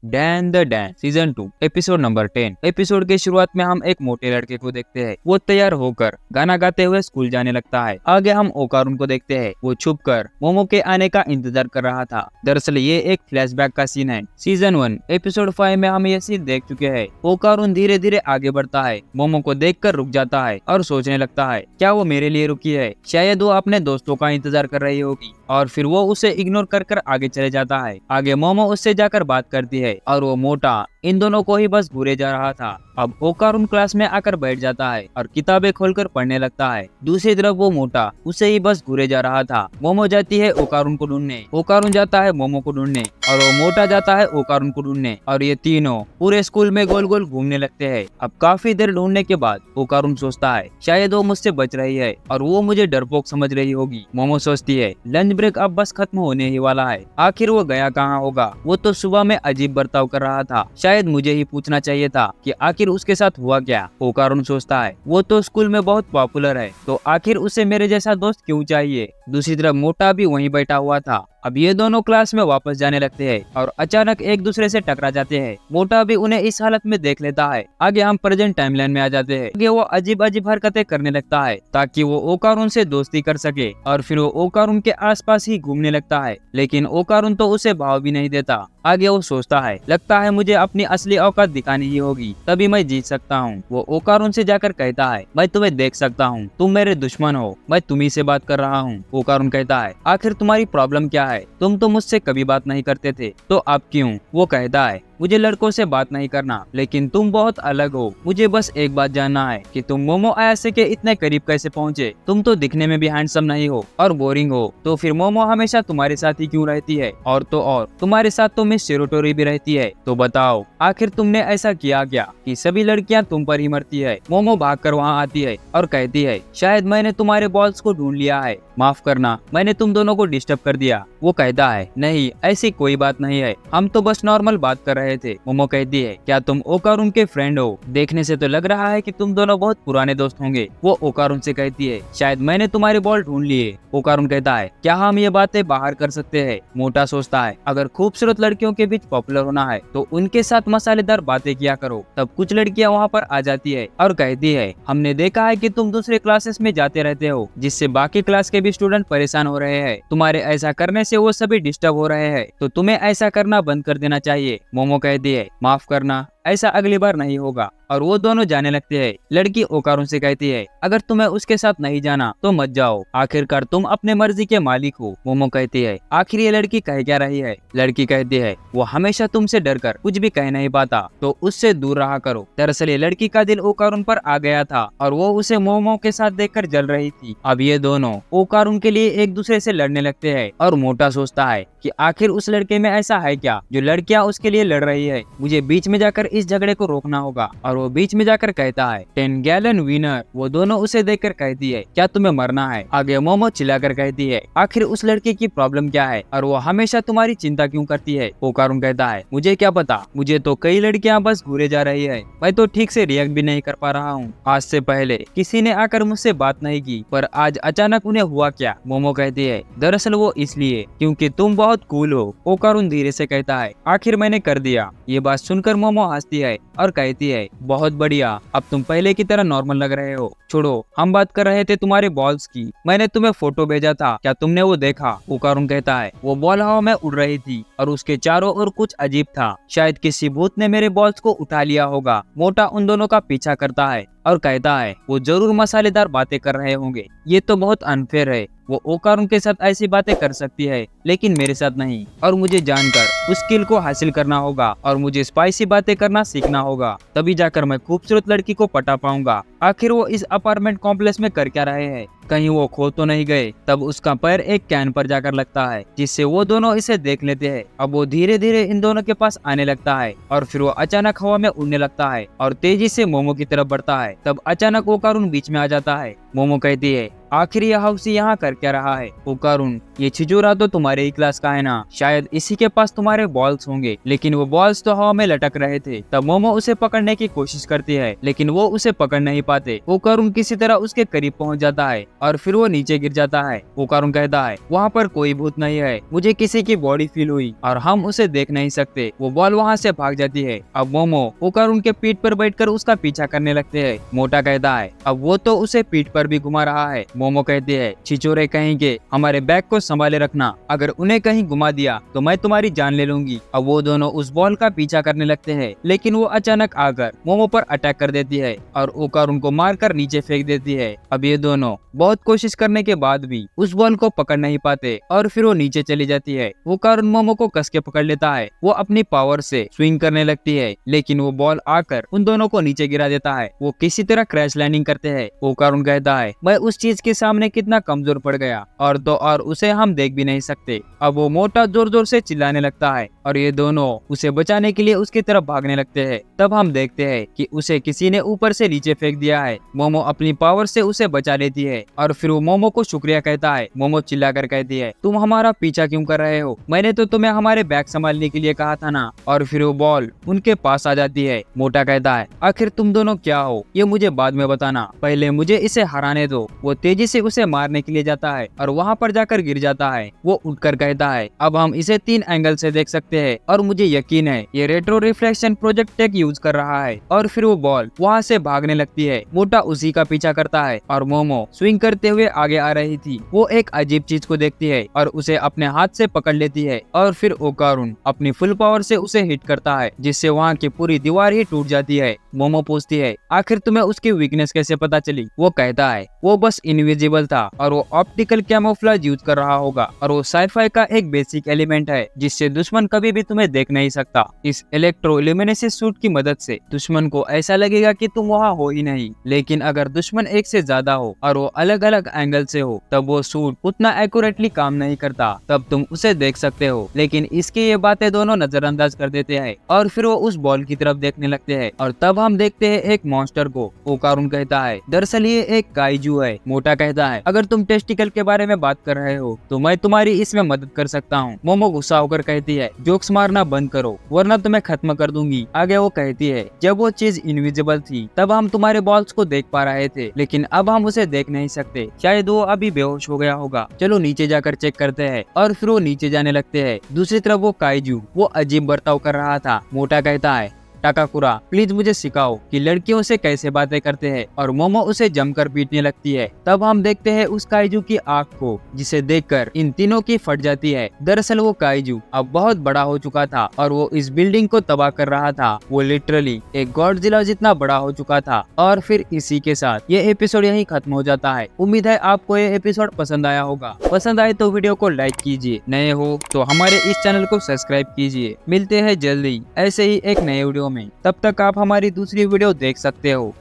Dan the Dan season 2 episode number 10। Episode के शुरुआत में हम एक मोटे लड़के को देखते हैं। वो तैयार होकर गाना गाते हुए स्कूल जाने लगता है। आगे हम ओकारुन को देखते हैं। वो छुपकर मोमो के आने का इंतजार कर रहा था। दरअसल ये एक फ्लैशबैक का सीन है। सीजन 1 एपिसोड 5 में हम ये सीन देख चुके हैं। ओकारुन धीरे धीरे आगे बढ़ता है, मोमो को देखकर रुक जाता है और सोचने लगता है, क्या वो मेरे लिए रुकी है? शायद वो अपने दोस्तों का इंतजार कर रही होगी। और फिर वो उसे इग्नोर कर कर आगे चले जाता है। आगे मोमो उससे जाकर बात करती है और वो मोटा इन दोनों को ही बस घूरे जा रहा था। अब ओकारुन क्लास में आकर बैठ जाता है और किताबें खोलकर पढ़ने लगता है। दूसरी तरफ वो मोटा उसे ही बस घूरे जा रहा था। मोमो जाती है ओकारुन को ढूंढने, ओकारुन जाता है मोमो को ढूंढने और वो मोटा जाता है ओकारुन को ढूंढने और ये तीनों पूरे स्कूल में गोल गोल घूमने लगते हैं। अब काफी देर ढूंढने के बाद ओकारुन सोचता है, शायद वो मुझसे बच रही है और वो मुझे डरपोक समझ रही होगी। मोमो सोचती है, लंच ब्रेक अब बस खत्म होने ही वाला है। आखिर वो गया कहाँ होगा? वो तो सुबह में अजीब बर्ताव कर रहा था। शायद मुझे ही पूछना चाहिए था कि आखिर उसके साथ हुआ क्या। ओकारुन सोचता है, वो तो स्कूल में बहुत पॉपुलर है, तो आखिर उसे मेरे जैसा दोस्त क्यों चाहिए? दूसरी तरफ मोटा भी वहीं बैठा हुआ था। अब ये दोनों क्लास में वापस जाने लगते हैं और अचानक एक दूसरे से टकरा जाते हैं। मोटा भी उन्हें इस हालत में देख लेता है। आगे हम प्रेजेंट टाइमलाइन में आ जाते हैं। आगे वो अजीब अजीब हरकतें करने लगता है ताकि वो ओकारुन से दोस्ती कर सके और फिर वो ओकारुन के आसपास ही घूमने लगता है, लेकिन ओकारुन तो उसे भाव भी नहीं देता। आगे वो सोचता है, लगता है मुझे अपनी असली औकात दिखानी ही होगी, तभी मैं जीत सकता हूँ। वो ओकारुन से जाकर कहता है, मैं तुम्हें देख सकता हूँ, तुम मेरे दुश्मन हो, मैं तुम्ही से बात कर रहा हूँ। ओकारुन कहता है, आखिर तुम्हारी प्रॉब्लम क्या है? तुम तो मुझसे कभी बात नहीं करते थे, तो अब क्यों? वो कहता है, मुझे लड़कों से बात नहीं करना, लेकिन तुम बहुत अलग हो। मुझे बस एक बात जानना है कि तुम मोमो अयासे के इतने करीब कैसे पहुँचे? तुम तो दिखने में भी हैंडसम नहीं हो और बोरिंग हो, तो फिर मोमो हमेशा तुम्हारे साथ ही क्यों रहती है? और तो और तुम्हारे साथ तो मिस शिरोटोरी भी रहती है। तो बताओ, आखिर तुमने ऐसा किया क्या कि सभी लड़कियां तुम पर ही मरती है? मोमो भागकर वहाँ आती है और कहती है, शायद मैंने तुम्हारे बॉल्स को ढूंढ लिया है, माफ करना, मैंने तुम दोनों को डिस्टर्ब कर दिया। वो कहता है, नहीं, ऐसी कोई बात नहीं है, हम तो बस नॉर्मल बात कर रहे थे। मोमो कहती है, क्या तुम ओकारुन के फ्रेंड हो? देखने से तो लग रहा है कि तुम दोनों बहुत पुराने दोस्त होंगे। वो ओकारुन से कहती है, शायद मैंने तुम्हारे बॉल ढूंढ लिए। ओकारुन कहता है, क्या हम ये बातें बाहर कर सकते हैं? मोटा सोचता है, अगर खूबसूरत लड़कियों के बीच पॉपुलर होना है तो उनके साथ मसालेदार बातें किया करो। तब कुछ लड़कियां वहाँ पर आ जाती है और कहती है, हमने देखा है कि तुम दूसरे क्लासेस में जाते रहते हो, जिससे बाकी क्लास के भी स्टूडेंट परेशान हो रहे हैं। तुम्हारे ऐसा करने से वो सभी डिस्टर्ब हो रहे हैं, तो तुम्हें ऐसा करना बंद कर देना चाहिए। मोमो कहती है, माफ करना, ऐसा अगली बार नहीं होगा। और वो दोनों जाने लगते हैं। लड़की ओकारुन से कहती है, अगर तुम्हें उसके साथ नहीं जाना तो मत जाओ, आखिरकार तुम अपने मर्जी के मालिक हो। मोमो कहती है, आखिर ये लड़की कह क्या रही है? लड़की कहती है, वो हमेशा तुमसे डरकर कुछ भी कह नहीं पाता, तो उससे दूर रहा करो। दरअसल ये लड़की का दिल ओकारुन पर आ गया था और वो उसे मोमो के साथ देखकर जल रही थी। अब ये दोनों ओकारुन के लिए एक दूसरे से लड़ने लगते हैं और मोटा सोचता है कि आखिर उस लड़के में ऐसा है क्या जो लड़कियां उसके लिए लड़ रही है? मुझे बीच में जाकर इस झगड़े को रोकना होगा। और वो बीच में जाकर कहता है, 10 गैलन विनर। वो दोनों उसे देखकर कहती है, क्या तुम्हें मरना है? आगे मोमो चिल्लाकर कहती है, आखिर उस लड़के की प्रॉब्लम क्या है और वो हमेशा तुम्हारी चिंता क्यों करती है? ओकारुन कहता है, मुझे क्या पता, मुझे तो कई लड़कियां बस घूरे जा रही है, मैं तो ठीक से रिएक्ट भी नहीं कर पा रहा हूँ। आज से पहले किसी ने आकर मुझसे बात नहीं की, पर आज अचानक उन्हें हुआ क्या? मोमो कहती है, दरअसल वो इसलिए क्योंकि तुम बहुत कूल हो। ओकारुन धीरे से कहता है, आखिर मैंने कर दिया। ये बात सुनकर मोमो हंसती है और कहती है, बहुत बढ़िया, अब तुम पहले की तरह नॉर्मल लग रहे हो। छोड़ो, हम बात कर रहे थे तुम्हारे बॉल्स की। मैंने तुम्हें फोटो भेजा था, क्या तुमने वो देखा? ओकारुन कहता है, वो बॉल हवा में उड़ रही थी और उसके चारों ओर कुछ अजीब था, शायद किसी भूत ने मेरे बॉल्स को उठा लिया होगा। मोटा उन दोनों का पीछा करता है और कहता है, वो जरूर मसालेदार बातें कर रहे होंगे, ये तो बहुत अनफेयर है। वो ओकारुन के साथ ऐसी बातें कर सकती है, लेकिन मेरे साथ नहीं, और मुझे जानकर उस स्किल को हासिल करना होगा और मुझे स्पाइसी बातें करना सीखना होगा, तभी जाकर मैं खूबसूरत लड़की को पटा पाऊंगा। आखिर वो इस अपार्टमेंट कॉम्प्लेक्स में कर क्या रहे हैं? कहीं वो खो तो नहीं गए? तब उसका पैर एक कैन पर जाकर लगता है, जिससे वो दोनों इसे देख लेते हैं। अब वो धीरे धीरे इन दोनों के पास आने लगता है और फिर वो अचानक हवा में उड़ने लगता है और तेजी से मोमो की तरफ बढ़ता है। तब अचानक ओकारुन बीच में आ जाता है। मोमो कहती है, आखिर यह हाउसी यहाँ कर क्या रहा है? ओकारुन, ये छिजोरा तो तुम्हारे ही क्लास का है ना, शायद इसी के पास तुम्हारे बॉल्स होंगे। लेकिन वो बॉल्स तो हवा में लटक रहे थे। तब मोमो उसे पकड़ने की कोशिश करती है, लेकिन वो उसे पकड़ नहीं पाते। ओकारुन किसी तरह उसके करीब पहुंच जाता है और फिर वो नीचे गिर जाता है। ओकारुन कहता है, वहाँ पर कोई भूत नहीं है, मुझे किसी की बॉडी फील हुई और हम उसे देख नहीं सकते। वो बॉल वहाँ से भाग जाती है। अब मोमो ओकारुन के पीठ पर बैठकर उसका पीछा करने लगते हैं। मोटा कहता है, अब वो तो उसे पीठ पर भी घुमा रहा है। मोमो कहती है, छिचोरे कहेंगे, हमारे बैग को संभाले रखना, अगर उन्हें कहीं घुमा दिया तो मैं तुम्हारी जान ले लूंगी। अब वो दोनों उस बॉल का पीछा करने लगते हैं, लेकिन वो अचानक आकर मोमो पर अटैक कर देती है और ओकारुन को मारकर नीचे फेंक देती है। अब ये दोनों बहुत कोशिश करने के बाद भी उस बॉल को पकड़ नहीं पाते और फिर वो नीचे चली जाती है। ओकारुन मोमो को कस के पकड़ लेता है। वो अपनी पावर से स्विंग करने लगती है, लेकिन वो बॉल आकर उन दोनों को नीचे गिरा देता है। वो किसी तरह क्रैश लैंडिंग करते हैं। ओकारुन कहता है, मैं उस चीज के सामने कितना कमजोर पड़ गया, और तो और उसे हम देख भी नहीं सकते। अब वो मोटा जोर जोर से चिल्लाने लगता है और ये दोनों उसे बचाने के लिए उसकी तरफ भागने लगते हैं। तब हम देखते हैं कि उसे किसी ने ऊपर से नीचे फेंक दिया है। मोमो अपनी पावर से उसे बचा लेती है और फिर वो मोमो को शुक्रिया कहता है। मोमो चिल्लाकर कहती है, तुम हमारा पीछा क्यों कर रहे हो? मैंने तो तुम्हें हमारे बैग संभालने के लिए कहा था ना। और फिर वो बॉल उनके पास आ जाती है। मोटा कहता है, आखिर तुम दोनों क्या हो, ये मुझे बाद में बताना, पहले मुझे इसे हराने दो। वो तेजी से उसे मारने के लिए जाता है और वहाँ पर जाकर गिर जाता है। वो उठकर कहता है, अब हम इसे 3 एंगल से देख सकते हैं और मुझे यकीन है ये retro reflection project tech use कर रहा है। और फिर वो बॉल वहाँ से भागने लगती है। मोटा उसी का पीछा करता है और मोमो स्विंग करते हुए आगे आ रही थी। वो एक अजीब चीज को देखती है और उसे अपने हाथ से पकड़ लेती है और फिर ओकारुन अपनी फुल पावर से उसे हिट करता है, जिससे वहाँ की पूरी दीवार ही टूट जाती है। मोमो पूछती है, आखिर तुम्हें उसकी वीकनेस कैसे पता चली? वो कहता है, वो बस इनविजिबल था और वो ऑप्टिकल कैमोफ्लेज यूज कर रहा होगा, और वो साइफाई का एक बेसिक एलिमेंट है जिससे दुश्मन कभी भी तुम्हें देख नहीं सकता। इस इलेक्ट्रोल्यूमिनेसिस सूट की मदद से दुश्मन को ऐसा लगेगा कि तुम वहाँ हो ही नहीं। लेकिन अगर दुश्मन एक से ज्यादा हो और वो अलग अलग एंगल से हो, तब वो सूट उतना एक्यूरेटली काम नहीं करता, तब तुम उसे देख सकते हो। लेकिन इसकी ये बातें दोनों नजरअंदाज कर देते हैं और फिर वो उस बॉल की तरफ देखने लगते हैं और तब हम देखते हैं एक मॉन्स्टर को। ओकारुन कहता है, दरअसल ये एक काइजू है। मोटा कहता है, अगर तुम टेस्टिकल के बारे में बात कर रहे हो तो मैं तुम्हारी इसमें मदद कर सकता हूँ। मोमो गुस्सा होकर कहती है, जोक्स मारना बंद करो वरना तुम्हें खत्म कर दूंगी। आगे वो कहती है, जब वो चीज इनविजिबल थी तब हम तुम्हारे बॉल्स को देख पा रहे थे, लेकिन अब हम उसे देख नहीं सकते। शायद वो अभी बेहोश हो गया होगा, चलो नीचे जाकर चेक करते हैं। और फिर वो नीचे जाने लगते हैं। दूसरी तरफ वो काइजू वो अजीब बर्ताव कर रहा था। मोटा कहता है, टाकाकुरा प्लीज मुझे सिखाओ कि लड़कियों से कैसे बातें करते हैं, और मोमो उसे जमकर पीटने लगती है। तब हम देखते हैं उस काइजू की आंख को, जिसे देखकर इन तीनों की फट जाती है। दरअसल वो काइजू अब बहुत बड़ा हो चुका था और वो इस बिल्डिंग को तबाह कर रहा था। वो लिटरली एक गॉडजिला जितना बड़ा हो चुका था। और फिर इसी के साथ ये एपिसोड यहीं खत्म हो जाता है। उम्मीद है आपको ये एपिसोड पसंद आया होगा। पसंद आए तो वीडियो को लाइक कीजिए, नए हो तो हमारे इस चैनल को सब्सक्राइब कीजिए। मिलते हैं जल्दी ऐसे ही एक नए वीडियो में। तब तक आप हमारी दूसरी वीडियो देख सकते हो।